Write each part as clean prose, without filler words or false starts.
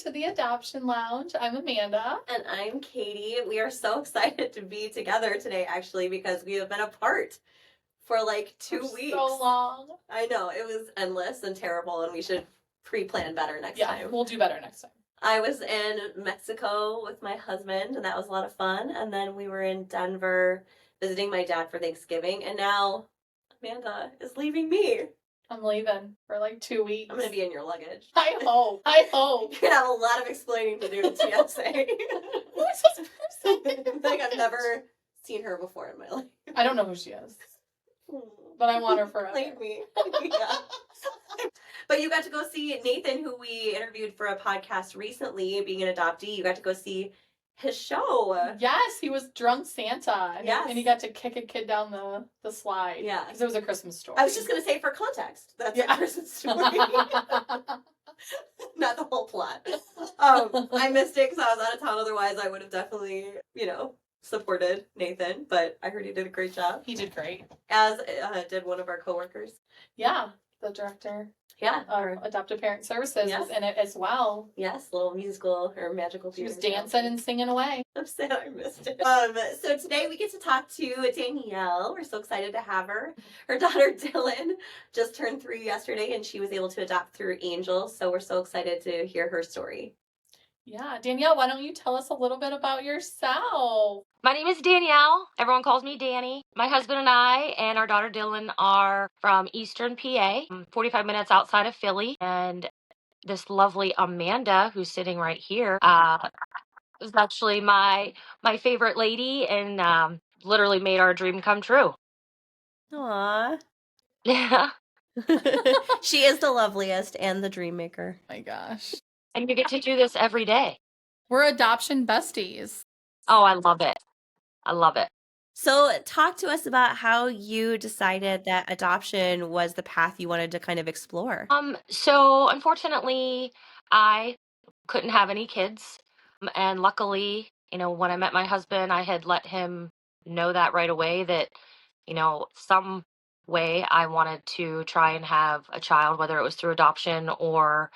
to the Adoption Lounge. I'm Amanda. And I'm Katie. We are so excited to be together today, actually, because we have been apart for like 2 weeks. So long. I know, it was endless and terrible, and we should pre-plan better next time. Yeah, we'll do better next time. I was in Mexico with my husband, and that was a lot of fun. And then we were in Denver visiting my dad for Thanksgiving, and now Amanda is leaving me. I'm leaving for like 2 weeks. I'm going to be in your luggage. I hope. You're going to have a lot of explaining to do to TSA. Who is this person? Like, I've never seen her before in my life. I don't know who she is. But I want her forever. Like me. Yeah. But you got to go see Nathan, who we interviewed for a podcast recently, being an adoptee. You got to go see his show. Yes, he was Drunk Santa. Yes. And he got to kick a kid down the slide. Yeah. Because it was a Christmas story. I was just going to say, for context, that's a Christmas story. Not the whole plot. I missed it because I was out of town. Otherwise, I would have definitely, supported Nathan. But I heard he did a great job. He did great. As did one of our coworkers. Yeah, the director. Yeah. Our Adoptive Parent Services was in it as well. Yes, little musical or magical theater. She was dancing and singing away. I'm sad I missed it. So today we get to talk to Danielle. We're so excited to have her. Her daughter Dylan just turned 3 yesterday, and she was able to adopt through Angel. So we're so excited to hear her story. Yeah, Danielle, why don't you tell us a little bit about yourself? My name is Danielle. Everyone calls me Dani. My husband and I and our daughter Dylan are from Eastern PA, 45 minutes outside of Philly. And this lovely Amanda, who's sitting right here, is actually my favorite lady and literally made our dream come true. Aww. Yeah. She is the loveliest and the dream maker. My gosh. And you get to do this every day. We're adoption besties. Oh, I love it. I love it. So talk to us about how you decided that adoption was the path you wanted to kind of explore. So unfortunately, I couldn't have any kids. And luckily, when I met my husband, I had let him know that right away that, some way I wanted to try and have a child, whether it was through adoption or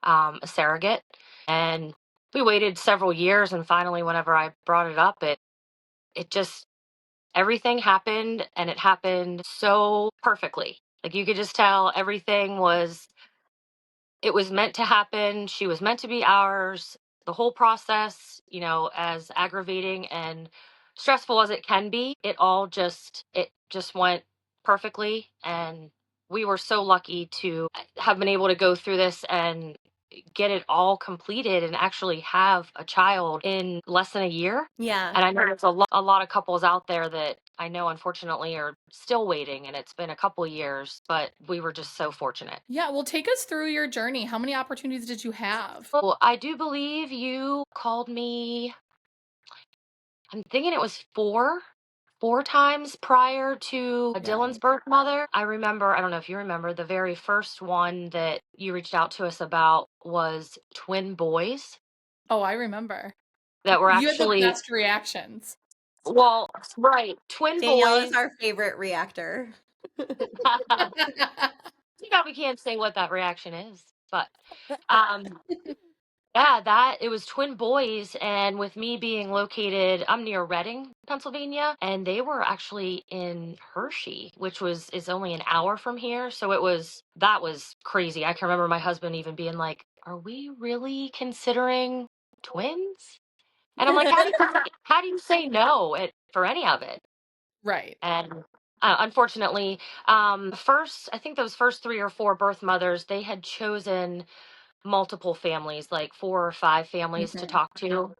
a surrogate. And we waited several years, and finally, whenever I brought it up, it just, everything happened, and it happened so perfectly. Like, you could just tell everything it was meant to happen. She was meant to be ours. The whole process, as aggravating and stressful as it can be, it just went perfectly. And we were so lucky to have been able to go through this and get it all completed and actually have a child in less than a year. Yeah. And I know there's a lot of couples out there that I know unfortunately are still waiting, and it's been a couple years, but we were just so fortunate. Yeah, well, take us through your journey. How many opportunities did you have? Well, I do believe you called me, I'm thinking it was four times prior to Dylan's birth mother. I remember, I don't know if you remember, the very first one that you reached out to us about was twin boys. Oh, I remember. That were You actually had the best reactions. Well, right, twin Danielle boys. is our favorite reactor. We can't say what that reaction is, but yeah, it was twin boys, and with me being located, I'm near Reading, Pennsylvania, and they were actually in Hershey, which is only an hour from here. So that was crazy. I can remember my husband even being like, "Are we really considering twins?" And I'm like, how do you say no for any of it? Right. And unfortunately, I think those first 3 or 4 birth mothers, they had chosen multiple families, like 4 or 5 families to talk to.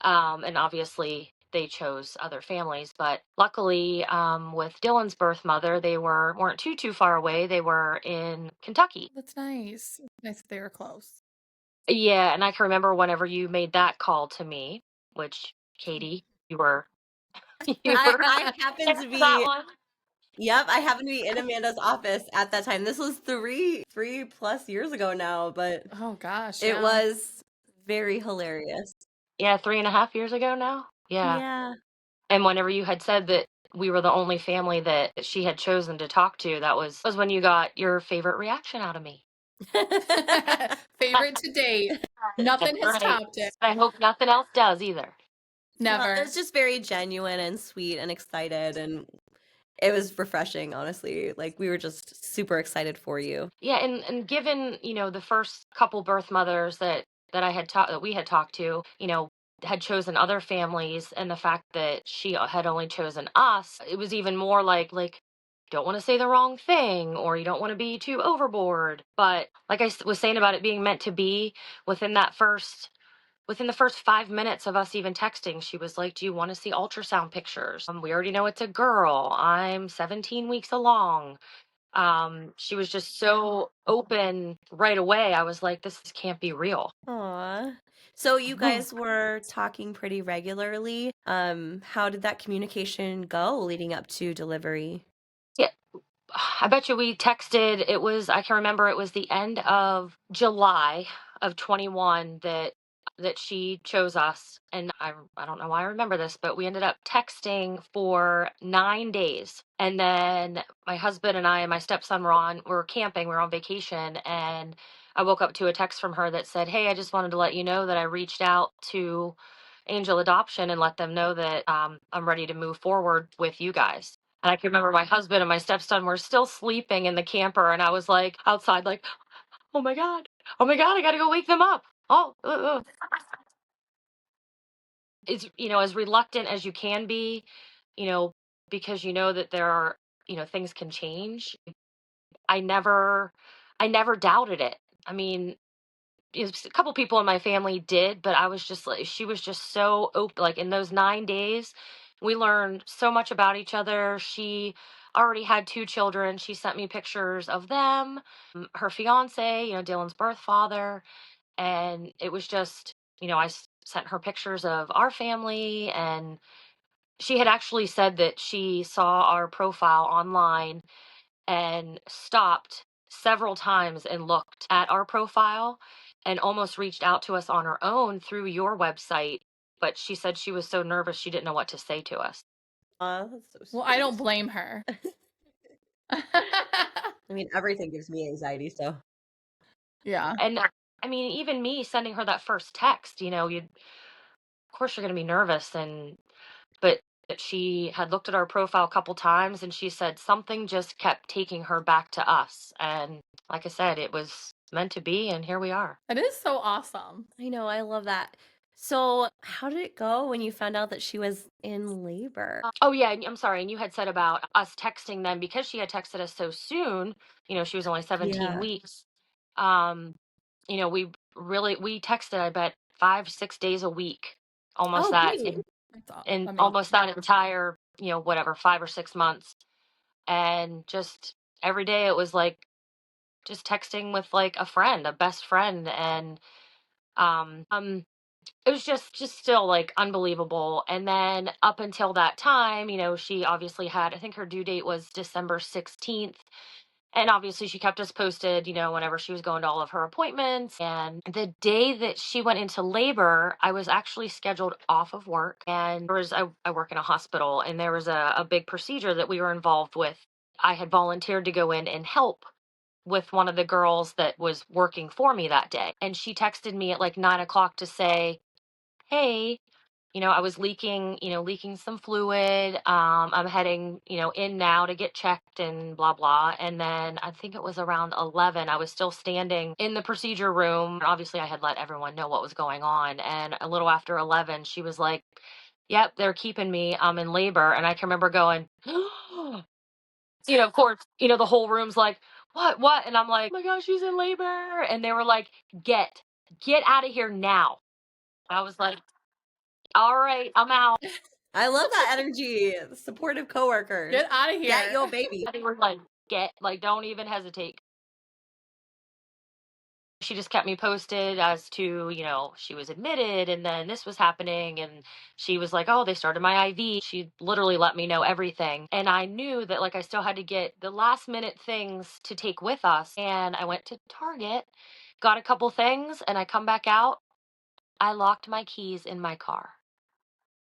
And obviously they chose other families, but luckily, with Dylan's birth mother, they weren't too far away. They were in Kentucky. That's nice. Nice that they were close. Yeah. And I can remember whenever you made that call to me, which Katie, you were. I happened to be that one. Yep, I happened to be in Amanda's office at that time. This was 3+ years ago now, but oh gosh, it was very hilarious. Yeah, 3.5 years ago now. Yeah. And whenever you had said that we were the only family that she had chosen to talk to, that was when you got your favorite reaction out of me. Favorite to date. Nothing That's has right. topped it. I hope nothing else does either. Well, it Never. was just very genuine and sweet and excited, and it was refreshing, honestly. Like, we were just super excited for you. Yeah, and given, the first couple birth mothers that I had talked that we had talked to, had chosen other families, and the fact that she had only chosen us, it was even more like don't want to say the wrong thing, or you don't want to be too overboard. But like was saying about it being meant to be, within that first within the first 5 minutes of us even texting, she was like, "Do you want to see ultrasound pictures? We already know it's a girl. I'm 17 weeks along." She was just so open right away. I was like, this can't be real. Aw. So you guys were talking pretty regularly. How did that communication go leading up to delivery? Yeah, I bet you we texted. I can remember it was the end of July of 21 that she chose us. And I don't know why I remember this, but we ended up texting for 9 days. And then my husband and I and my stepson we were camping, we were on vacation, and I woke up to a text from her that said, "Hey, I just wanted to let you know that I reached out to Angel Adoption and let them know that I'm ready to move forward with you guys." And I can remember my husband and my stepson were still sleeping in the camper, and I was like outside, like, oh my God, I got to go wake them up. Oh, it's, as reluctant as you can be, you know, because you know that there are, things can change. I never, I never doubted it. I mean, a couple people in my family did, but I was just like, she was just so open. Like in those 9 days, we learned so much about each other. She already had two children. She sent me pictures of them, her fiance, Dylan's birth father. And it was just, sent her pictures of our family. And she had actually said that she saw our profile online and stopped several times and looked at our profile and almost reached out to us on her own through your website. But she said she was so nervous she didn't know what to say to us. Aw, that's so Well, I sweet. don't blame her. I mean, everything gives me anxiety, so. Yeah. And I mean, even me sending her that first text, of course you're going to be nervous. But she had looked at our profile a couple times and she said something just kept taking her back to us. And like I said, it was meant to be, and here we are. That is so awesome. I know, I love that. So, how did it go when you found out that she was in labor? Oh yeah, and I'm sorry. And you had said about us texting them because she had texted us so soon. She was only 17 Yeah. weeks. Um, we texted, I bet, 5, 6 days a week, almost Oh, that, great. in Amazing. almost that entire, whatever, 5 or 6 months. And just every day it was like just texting with like a friend, a best friend. And it was just still like unbelievable. And then up until that time, she obviously had, I think her due date was December 16th. And obviously she kept us posted, whenever she was going to all of her appointments. And the day that she went into labor, I was actually scheduled off of work. And I work in a hospital, and there was a big procedure that we were involved with. I had volunteered to go in and help with one of the girls that was working for me that day. And she texted me at like 9 o'clock to say, "Hey, I was leaking some fluid. I'm heading, in now to get checked and blah, blah." And then I think it was around 11, I was still standing in the procedure room. Obviously, I had let everyone know what was going on. And a little after 11, she was like, "Yep, they're keeping me. I'm in labor." And I can remember going, of course, the whole room's like, what? And I'm like, "Oh my gosh, she's in labor." And they were like, get out of here now." I was like, "All right, I'm out." I love that energy. Supportive coworkers. Get out of Get here. your baby. They were like, don't even hesitate. She just kept me posted as to, she was admitted and then this was happening. And she was like, "Oh, they started my IV." She literally let me know everything. And I knew that like I still had to get the last minute things to take with us. And I went to Target, got a couple things, and I come back out. I locked my keys in my car.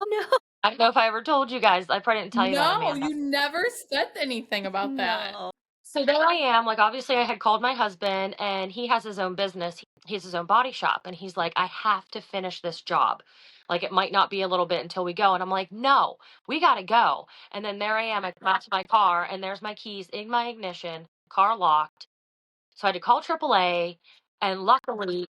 Oh, no. I don't know if I ever told you guys. I probably didn't tell you that, No, Amanda. you never said anything about that. No. So there I am. Like, obviously, I had called my husband, and he has his own business. He has his own body shop. And he's like, I have to finish this job. Like, it might not be a little bit until we go. And I'm like, no, we got to go. And then there I am. I come out to my car, and there's my keys in my ignition, car locked. So I had to call AAA. And luckily,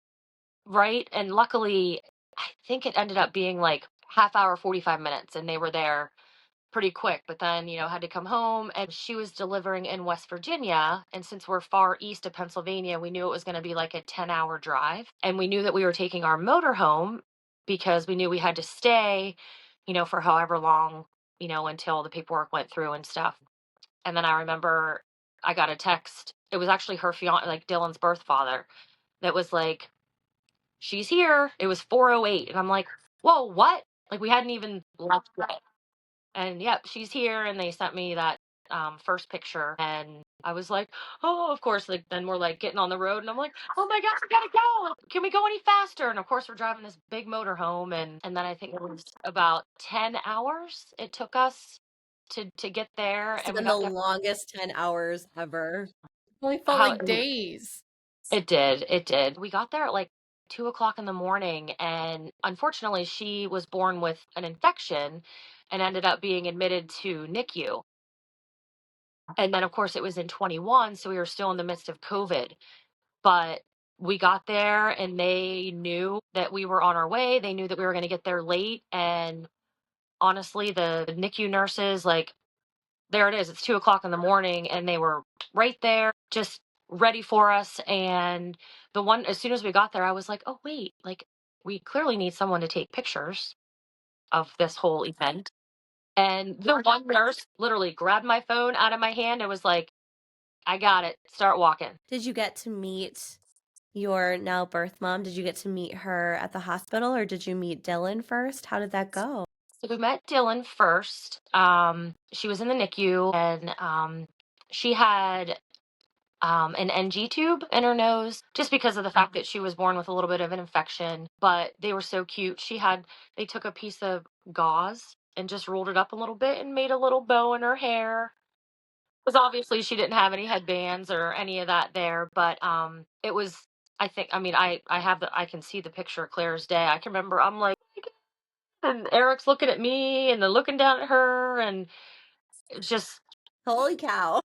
right? And luckily, I think it ended up being like half hour, 45 minutes, and they were there pretty quick. But then, had to come home, and she was delivering in West Virginia. And since we're far east of Pennsylvania, we knew it was going to be like a 10-hour drive. And we knew that we were taking our motor home because we knew we had to stay, for however long, until the paperwork went through and stuff. And then I remember I got a text. It was actually her fiance, like Dylan's birth father, that was like, she's here. It was 4:08. And I'm like, whoa, what? Like, we hadn't even left yet. And yep, she's here. And they sent me that first picture. And I was like, oh, of course. Like, then we're like getting on the road. And I'm like, oh my gosh, we gotta go. Can we go any faster? And of course, we're driving this big motor home. And then I think it was about 10 hours it took us to get there. Must have And we been the got there. longest 10 hours ever. Only felt How, like days. It did. It did. We got there at like 2 o'clock in the morning, and unfortunately, she was born with an infection and ended up being admitted to NICU. And then, of course, it was in 21, so we were still in the midst of COVID. But we got there, and they knew that we were on our way. They knew that we were going to get there late. And honestly, the NICU nurses, like, there it is. It's 2 o'clock in the morning, and they were right there, just ready for us. And as soon as we got there, I was like, oh, wait, like, we clearly need someone to take pictures of this whole event. And the one nurse literally grabbed my phone out of my hand and was like, I got it. Start walking. Did you get to meet your now birth mom? Did you get to meet her at the hospital or did you meet Dylan first? How did that go? So we met Dylan first. She was in the NICU, and she had an NG tube in her nose just because of the fact that she was born with a little bit of an infection. But they were so cute. They took a piece of gauze and just rolled it up a little bit and made a little bow in her hair. Because obviously she didn't have any headbands or any of that there. But it was, I think, I mean, I can see the picture clear as day. I can remember, I'm like, and Eric's looking at me and then looking down at her, and it's Holy cow.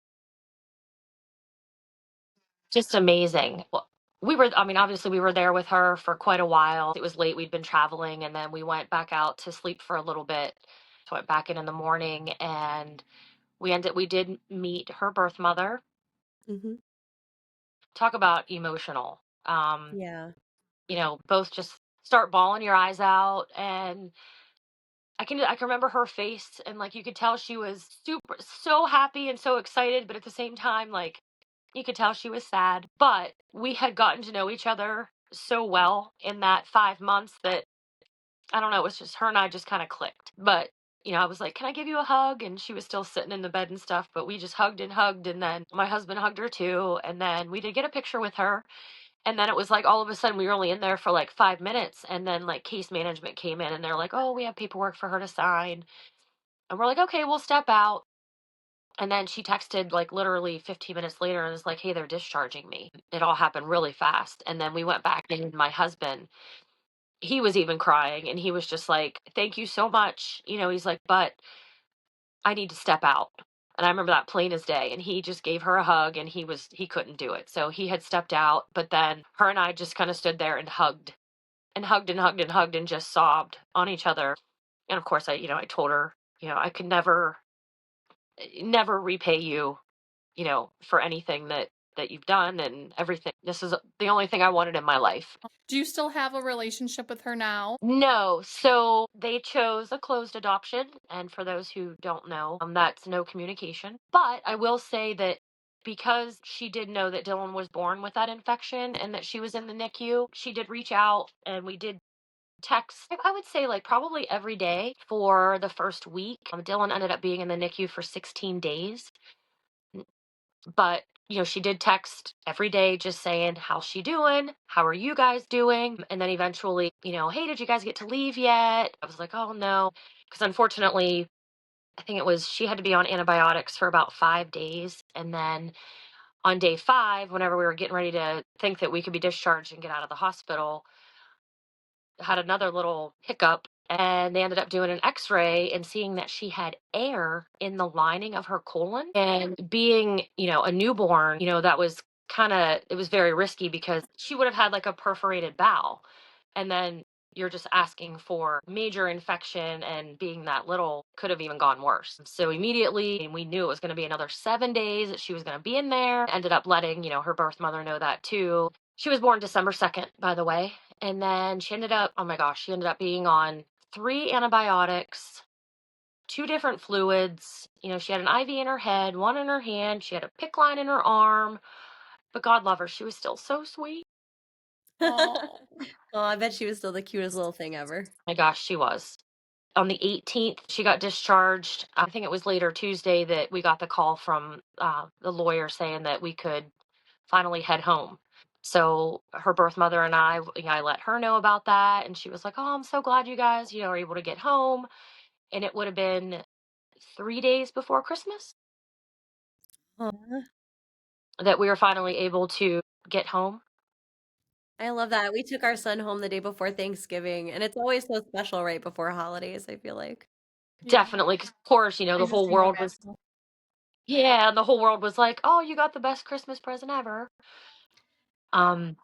just amazing. Well, I mean, obviously, we were there with her for quite a while. It was late. We'd been traveling, and then we went back out to sleep for a little bit. So went back in the morning, and we did meet her birth mother. Hmm. Talk about emotional. Yeah. Both just start bawling your eyes out. And I can remember her face, and like you could tell she was so happy and so excited, but at the same time, like, you could tell she was sad. But we had gotten to know each other so well in that 5 months that, I don't know, it was just her and I just kind of clicked. But I was like, can I give you a hug? And she was still sitting in the bed and stuff, but we just hugged and hugged. And then my husband hugged her too. And then we did get a picture with her. And then it was like all of a sudden we were only in there for like 5 minutes. And then like case management came in, and they're like, oh, we have paperwork for her to sign. And we're like, okay, we'll step out. And then she texted like literally 15 minutes later and was like, hey, they're discharging me. It all happened really fast. And then we went back, and my husband, he was even crying, and he was just like, thank you so much. He's like, but I need to step out. And I remember that plain as day. And he just gave her a hug, and he couldn't do it. So he had stepped out, but then her and I just kind of stood there and hugged and hugged and hugged and hugged and just sobbed on each other. And of course I told her, I could never repay you, for anything that you've done and everything. This is the only thing I wanted in my life. Do you still have a relationship with her now? No, so they chose a closed adoption, and for those who don't know, that's no communication. But I will say that because she did know that Dylan was born with that infection and that she was in the NICU, she did reach out, and we did text, I would say, like, probably every day for the first week. Dylan ended up being in the NICU for 16 days. But she did text every day just saying, how's she doing? How are you guys doing? And then eventually, hey, did you guys get to leave yet? I was like, oh no. Because unfortunately, I think it was she had to be on antibiotics for about 5 days. And then on day 5, whenever we were getting ready to think that we could be discharged and get out of the hospital, had another little hiccup, and they ended up doing an x-ray and seeing that she had air in the lining of her colon. And being, a newborn, that was kind of, it was very risky because she would have had like a perforated bowel. And then you're just asking for major infection, and being that little could have even gone worse. So immediately we knew it was going to be another 7 days that she was going to be in there. Ended up letting, her birth mother know that too. She was born December 2nd, by the way. And then she ended up, oh my gosh, she ended up being on 3 antibiotics, 2 different fluids. She had an IV in her head, one in her hand. She had a PICC line in her arm. But God love her, she was still so sweet. Oh. Oh, I bet she was still the cutest little thing ever. My gosh, she was. On the 18th, she got discharged. I think it was later Tuesday that we got the call from the lawyer saying that we could finally head home. So her birth mother and I let her know about that, and she was like, "Oh, I'm so glad you guys, are able to get home." And it would have been 3 days before Christmas Aw, that we were finally able to get home. I love that. We took our son home the day before Thanksgiving, and it's always so special right before holidays, I feel like. Yeah. Definitely, because of course, the Makes it whole seem more world was, magical. yeah, and the whole world was like, "Oh, you got the best Christmas present ever." Um,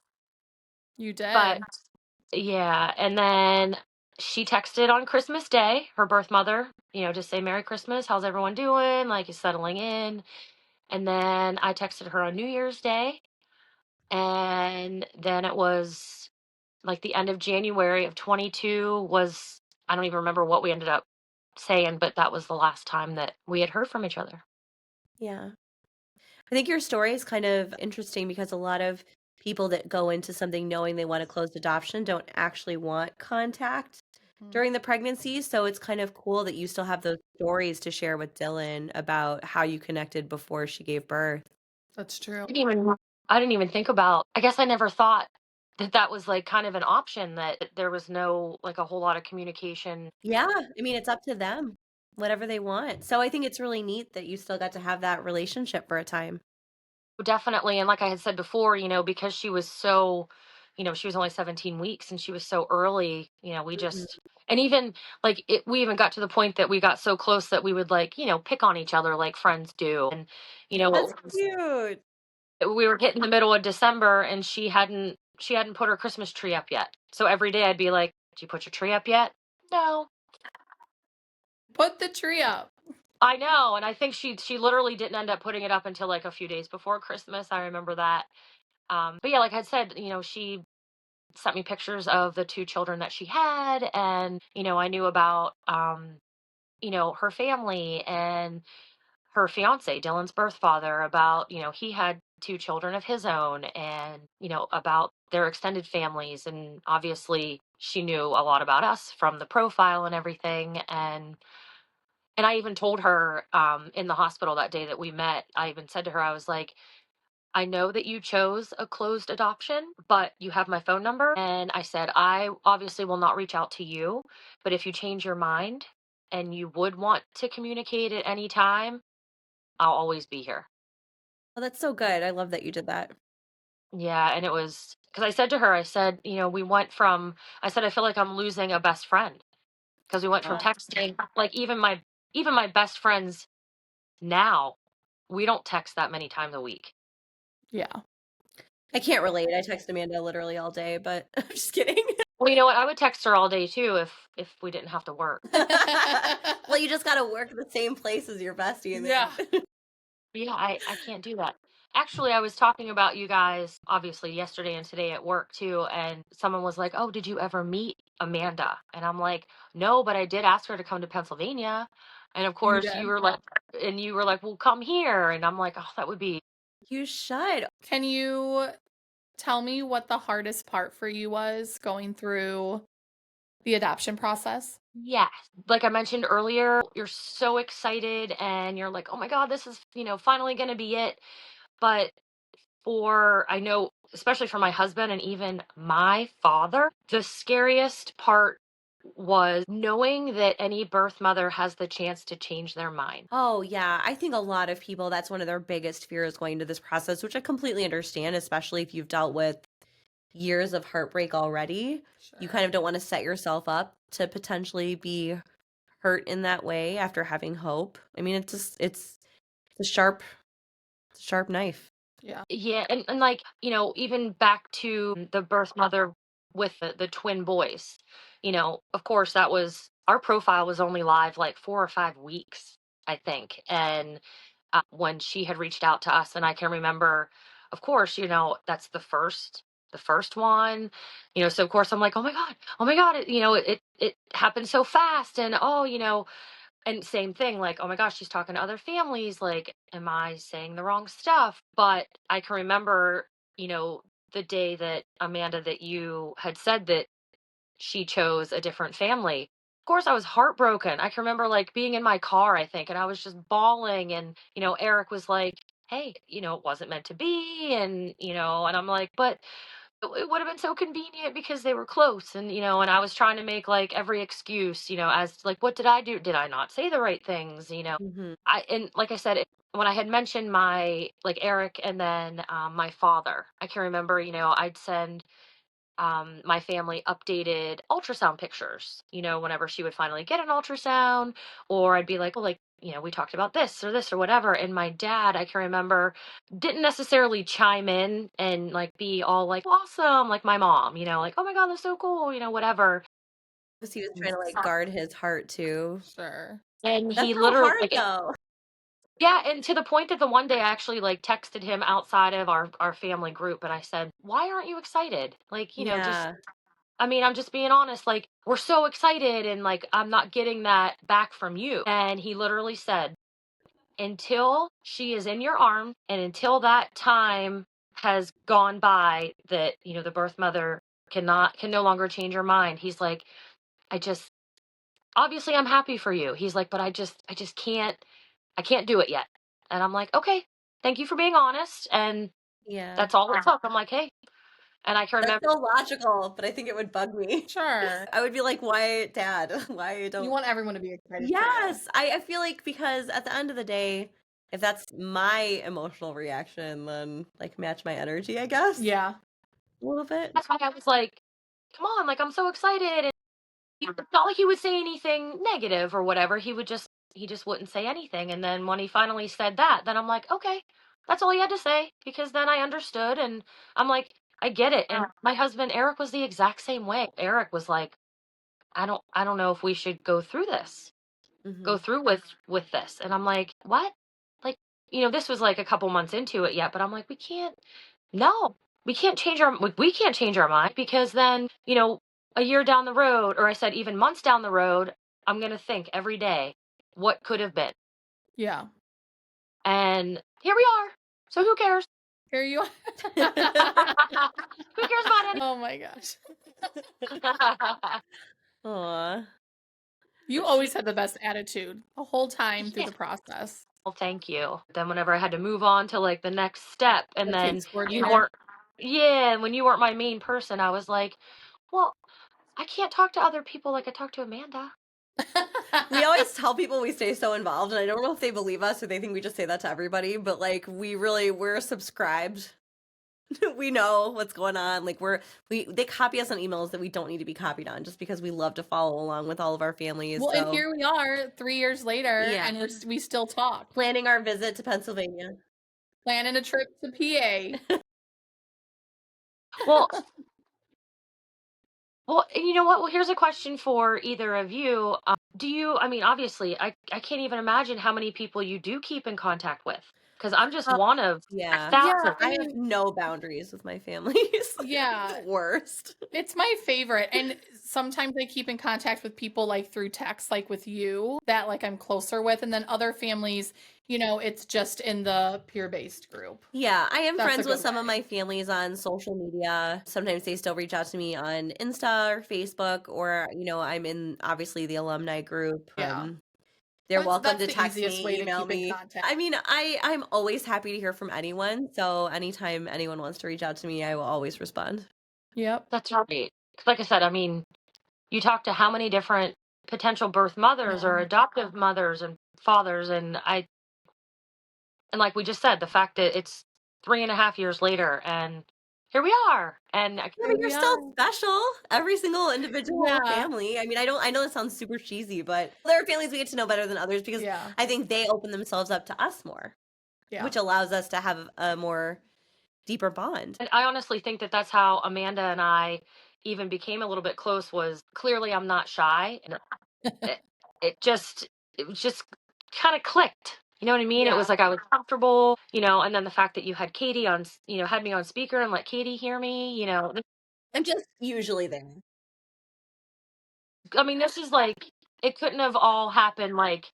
You but did. yeah, and then she texted on Christmas Day, her birth mother, to say Merry Christmas. How's everyone doing? Like, you settling in? And then I texted her on New Year's Day. And then it was like the end of January of 22 was, I don't even remember what we ended up saying, but that was the last time that we had heard from each other. Yeah. I think your story is kind of interesting because a lot of people that go into something knowing they want a closed adoption don't actually want contact Mhm. during the pregnancy. So it's kind of cool that you still have those stories to share with Dylan about how you connected before she gave birth. That's true. I didn't even think about, I guess I never thought that that was like kind of an option, that there was no like a whole lot of communication. Yeah, I mean, it's up to them, whatever they want. So I think it's really neat that you still got to have that relationship for a time. Definitely. And like I had said before, because she was so, she was only 17 weeks and she was so early, we Mhm. just, and even like we even got to the point that we got so close that we would like, pick on each other like friends do. And, That's cute. we were hitting the middle of December and she hadn't put her Christmas tree up yet. So every day I'd be like, "Did you put your tree up yet?" No. Put the tree up. I know. And I think she literally didn't end up putting it up until like a few days before Christmas. I remember that. But yeah, like I said, she sent me pictures of the 2 children that she had, and I knew about her family and her fiance Dylan's birth father, about he had 2 children of his own, and about their extended families. And obviously she knew a lot about us from the profile and everything. And I even told her in the hospital that day that we met, I even said to her, I was like, "I know that you chose a closed adoption, but you have my phone number." And I said, "I obviously will not reach out to you, but if you change your mind and you would want to communicate at any time, I'll always be here." Oh, that's so good. I love that you did that. Yeah. And it was because I said to her, I said, we went from, I said, "I feel like I'm losing a best friend," because we went from Aw. texting, like even my best friends now, we don't text that many times a week. Yeah. I can't relate. I text Amanda literally all day, but I'm just kidding. Well, you know what? I would text her all day too if we didn't have to work. Well, you just gotta work the same place as your bestie and Yeah. then Yeah, I can't do that. Actually, I was talking about you guys obviously yesterday and today at work too, and someone was like, "Oh, did you ever meet Amanda?" And I'm like, "No, but I did ask her to come to Pennsylvania." And of You course, did. you were like, "Well, come here." And I'm like, "Oh, that would be." you should. Can you tell me what the hardest part for you was going through the adoption process? Yeah, like I mentioned earlier, you're so excited and you're like, "Oh my God, this is, finally going to be it." But I know, especially for my husband and even my father, the scariest part was knowing that any birth mother has the chance to change their mind. Oh, yeah. I think a lot of people, that's one of their biggest fears going into this process, which I completely understand, especially if you've dealt with years of heartbreak already. You kind Sure. of don't want to set yourself up to potentially be hurt in that way after having hope. I mean, it's a sharp knife. Yeah. Yeah, and like, even back to the birth mother with the twin boys, of course that was our profile was only live like 4 or 5 weeks, I think. And when she had reached out to us, and I can remember, of course, that's the first one, so of course I'm like, oh my God, it happened so fast. And and same thing, like, oh my gosh, she's talking to other families. Like, am I saying the wrong stuff? But I can remember, you know, the day that Amanda, that you had said that she chose a different family. Of course, I was heartbroken. I can remember like being in my car, I think, and I was just bawling. And, Eric was like, hey, it wasn't meant to be. And, and I'm like, but it would have been so convenient because they were close. And and I was trying to make like every excuse, as like, what did I do? Did I not say the right things? Mhm. And like I said, when I had mentioned my like Eric, and then my father, I can remember, I'd send my family updated ultrasound pictures, whenever she would finally get an ultrasound. Or I'd be like, well, like, we talked about this or whatever. And my dad, I can remember, didn't necessarily chime in and like be all like awesome, like my mom, like, oh my God, that's so cool, whatever. Because he was trying to like guard his heart too. Sure. And That's he so literally hard like, though. yeah, and to the point that the one day I actually like texted him outside of our family group, and I said, why aren't you excited? Like, just, Yeah. I mean, I'm just being honest. Like, we're so excited, and like, I'm not getting that back from you. And he literally said, until she is in your arm, and until that time has gone by, that, the birth mother can no longer change her mind. He's like, I just, obviously I'm happy for you. He's like, but I just I can't do it yet. And I'm like, okay, thank you for being honest. And Yeah. that's all it took. I'm like, hey. And I can That's remember, so logical, but I think it would bug me. Sure. I would be like, why, Dad? Why You don't. want everyone to be excited for you. Yes. I feel like because at the end of the day, if that's my emotional reaction, then like match my energy, I guess. Yeah. A little bit. that's why I was like, come on, like, I'm so excited. And it's not like he would say anything negative or whatever. He just wouldn't say anything. And then when he finally said that, then I'm like, okay, that's all he had to say, because then I understood. And I'm like, I get it. And my husband, Eric, was the exact same way. Eric was like, I don't know if we should go Hmm. through with this. And I'm like, what? Like, this was like a couple months into it yet, but I'm like, we can't, no, we can't change our mind, because then, a year down the road, or I said even months down the road, I'm going to think every day, what could have been. Yeah. And here we are. So who cares? Here you are. Who cares about Oh my gosh. any? Aw. You But she. always had the best attitude the whole time through Yeah. the process. Well, thank you. Then whenever I had to move on to like the next step, and The then case you coordinator. weren't, yeah, and when you weren't my main person, I was like, well, I can't talk to other people like I talk to Amanda. We always tell people we stay so involved, and I don't know if they believe us or they think we just say that to everybody, but like we're subscribed. We know what's going on. Like they copy us on emails that we don't need to be copied on just because we love to follow along with all of our families. Well, and So here we are 3 years later, yeah, and we still talk. planning our visit to Pennsylvania. Planning a trip to PA. Well, and you know what? Well, here's a question for either of you. Do you, I mean, obviously, I can't even imagine how many people you do keep in contact with, because I'm just Uh, one of yeah. Yeah, thousands. I I have mean, no boundaries with my families. It's yeah, the worst. it's my favorite. And sometimes I keep in contact with people like through text, like with you, that like I'm closer with. And then other families, it's just in the peer-based group. Yeah, I am That's a friends with good some of way. my families on social media. Sometimes they still reach out to me on Insta or Facebook, or I'm in obviously the alumni group. Yeah. They're welcome That's to the text easiest me, way to email keep in me. contact. I mean, I'm always happy to hear from anyone. So anytime anyone wants to reach out to me, I will always respond. Yep. That's right. 'Cause like I said, I mean, you talk to how many different potential birth mothers or Yeah. adoptive mothers and fathers, and like we just said, the fact that it's 3.5 years later and here we are. And I Here mean, you're we still are. special. Every single individual Yeah. family. I mean, I know that sounds super cheesy, but there are families we get to know better than others because Yeah. I think they open themselves up to us more, Yeah. which allows us to have a more deeper bond. And I honestly think that that's how Amanda and I even became a little bit close, was clearly I'm not shy. And it, it was just kind of clicked. You know what I mean? It was Yeah. like I was comfortable, and then the fact that you had Katie on, had me on speaker and let Katie hear me, I'm just usually there. I mean, this is like, it couldn't have all happened like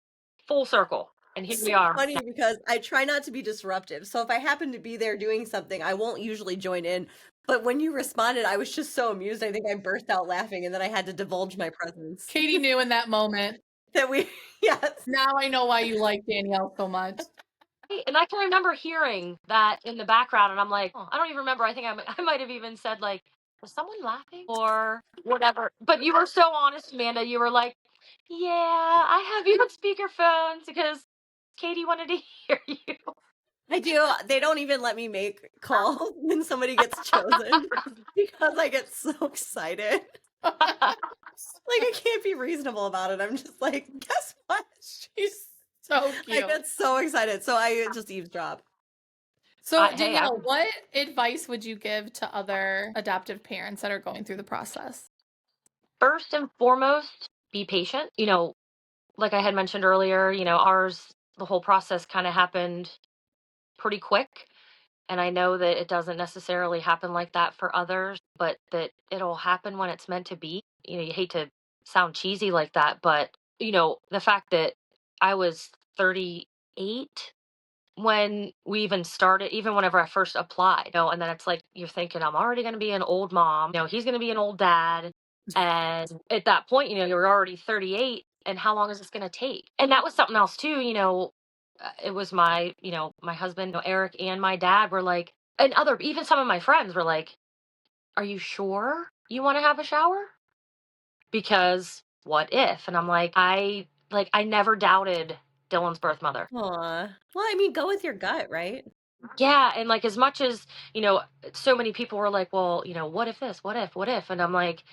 full circle. And here It's we so are. funny because I try not to be disruptive. So if I happen to be there doing something, I won't usually join in. But when you responded, I was just so amused. I think I burst out laughing and then I had to divulge my presence. Katie knew in that moment. That we, yes. Now I know why you like Danielle so much. And I can remember hearing that in the background, and I'm like, oh, I don't even remember. I think I might have even said, like, was someone laughing or whatever? But you were so honest, Amanda. You were like, yeah, I have you on speakerphone because Katie wanted to hear you. I do. They don't even let me make calls when somebody gets chosen because I get so excited. Like, I can't be reasonable about it. I'm just like, guess what? She's so I cute. get so excited. So I just eavesdrop. So, Hey, Danielle, what advice would you give to other adoptive parents that are going through the process? First and foremost, be patient. Like I had mentioned earlier, ours, the whole process kind of happened pretty quick. And I know that it doesn't necessarily happen like that for others, but that it'll happen when it's meant to be. You hate to sound cheesy like that, but the fact that I was 38 when we even started, even whenever I first applied, and then it's like you're thinking, I'm already going to be an old mom, he's going to be an old dad. And at that point, you're already 38. And how long is this going to take? And that was something else too, it was my husband, Eric, and my dad were like, and even some of my friends were like, are you sure you want to have a shower? Because what if? And I'm like, I never doubted Dylan's birth mother. Aw. Well, I mean, go with your gut, right? Yeah. And like, as much as, so many people were like, well, what if this? What if? And I'm like,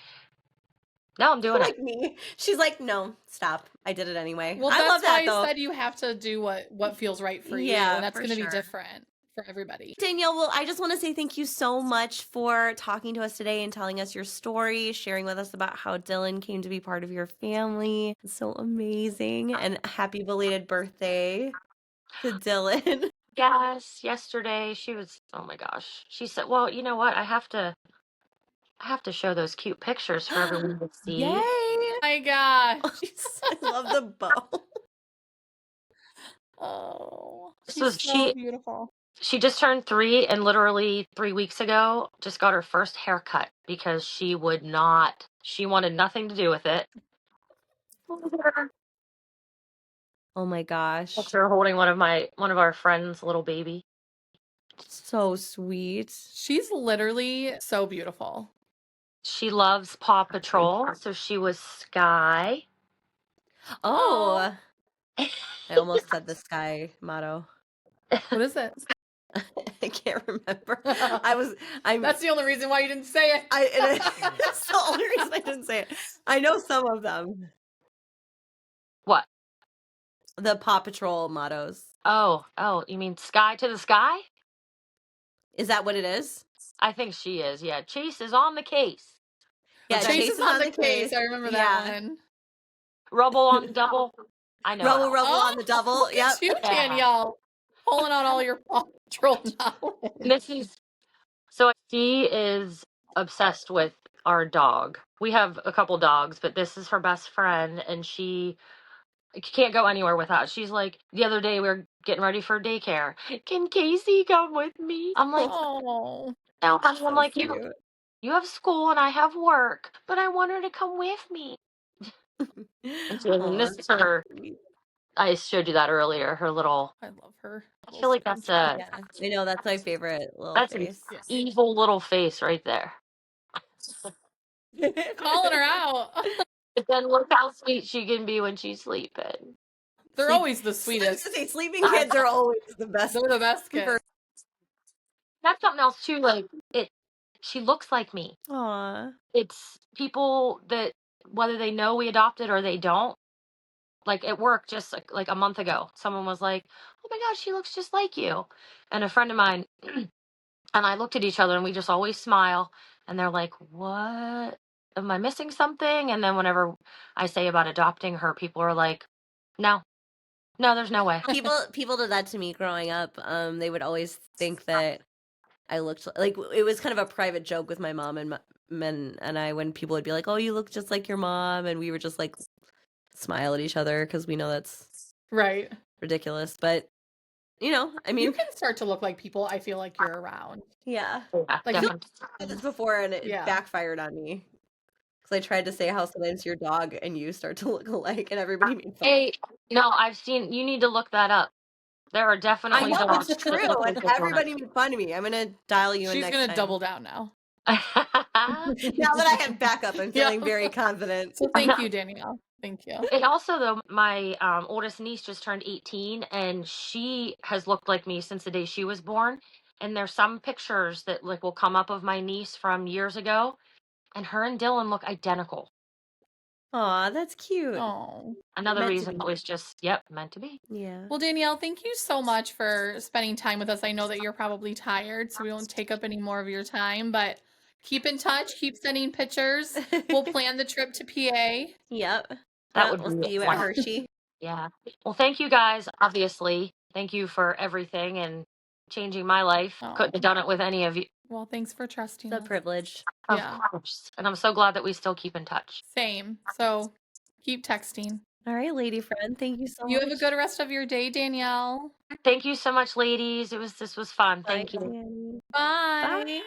no, I'm doing it. Like me. She's like, no, stop. I did it anyway. Well, I that's love why that I though. said you have to do what feels right for you, Yeah, and that's for going to be sure. different for everybody. Danielle, well, I just want to say thank you so much for talking to us today and telling us your story, sharing with us about how Dylan came to be part of your family. It's so amazing. And happy belated birthday to Dylan. Yes. Yesterday she was, oh my gosh. She said, well, you know what? I have to show those cute pictures for everyone to see. Yay! Oh my gosh. I love the bow. Oh, So she's so beautiful. she just turned 3, and literally 3 weeks ago just got her first haircut because she wanted nothing to do with it. Oh my gosh. That's her holding one of our friends' little baby. So sweet. She's literally so beautiful. She loves Paw Patrol, so she was Sky. Oh, I almost said the Sky motto. What is it? I can't remember. That's the only reason why you didn't say it. That's the only reason I didn't say it. I know some of them. What? The Paw Patrol mottos. Oh, you mean Sky to the Sky? Is that what it is? I think she is. Yeah, Chase is on the case. Yeah, Chase Chase is on the case. I remember that one. Rubble on the double. I know. Rubble on the double. Look Yep. at you, Danielle, pulling out all your Paw Patrol knowledge. She is obsessed with our dog. We have a couple dogs, but this is her best friend, and she can't go anywhere without. She's like, the other day we were getting ready for daycare. Can Casey come with me? I'm like, Oh, no. I'm So like, cute. you have school and I have work, but I want her to come with me. And so this is her. I showed you that earlier. Her little. I love her. I feel like that's Yeah, I know that's my favorite little that's face. an evil little face right there. Calling her out. But then look how sweet she can be when she's sleeping. They're Sleep- always the I was sweetest. gonna say, sleeping kids are always the best. They're the best kids. That's something else too. Like she looks like me. Aw. It's people that whether they know we adopted or they don't. Like at work, just like a month ago, someone was like, "Oh my gosh, she looks just like you," and a friend of mine and I looked at each other and we just always smile. And they're like, "What? Am I missing something?" And then whenever I say about adopting her, people are like, "No, no, there's no way." People did that to me growing up. They would always think that I looked like it was kind of a private joke with my mom and and I when people would be like, "Oh, you look just like your mom," and we would just like smile at each other because we know that's Right. ridiculous. But I You mean, can start to look like people I feel like you're around. yeah, Yeah, Like definitely. I did this before and it Yeah. backfired on me because I tried to say how sometimes your dog and you start to look alike, and everybody made fun. Hey, no, I've seen. You need to look that up. There are I definitely know dogs it's that true, look like and your mom. everybody made fun of me. I'm gonna dial you in She's next gonna time. double down now. Now that I have backup, I'm feeling Yeah. very confident. So thank you, Danielle. Thank you. And also, though, my oldest niece just turned 18, and she has looked like me since the day she was born. And there's some pictures that like will come up of my niece from years ago, and her and Dylan look identical. Aw, that's cute. Oh. Another Meant to reason be. it was just meant to be. Yeah. Well, Danielle, thank you so much for spending time with us. I know that you're probably tired, so we won't take up any more of your time, but keep in touch, keep sending pictures. We'll plan the trip to PA. Yep. That would We'll be see you at wonderful. Hershey. Yeah. Well, thank you guys. Obviously, thank you for everything and changing my life. Couldn't have done it with any of you. Well, thanks for trusting It's a us. privilege. Of Yeah. course. And I'm so glad that we still keep in touch. Same. So keep texting. All right, lady friend. Thank you so You much. have a good rest of your day, Danielle. Thank you so much, ladies. This was fun. Thank you. Danny. Bye. Bye.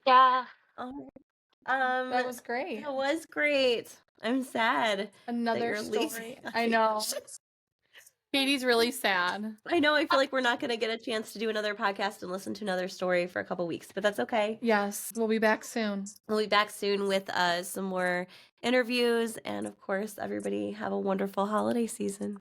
Yeah. All right. That was great. That was great. I'm sad. Another you're leaving. story. I know. Katie's really sad. I know. I feel like we're not going to get a chance to do another podcast and listen to another story for a couple weeks, but that's okay. Yes, we'll be back soon. We'll be back soon with some more interviews. And of course, everybody have a wonderful holiday season.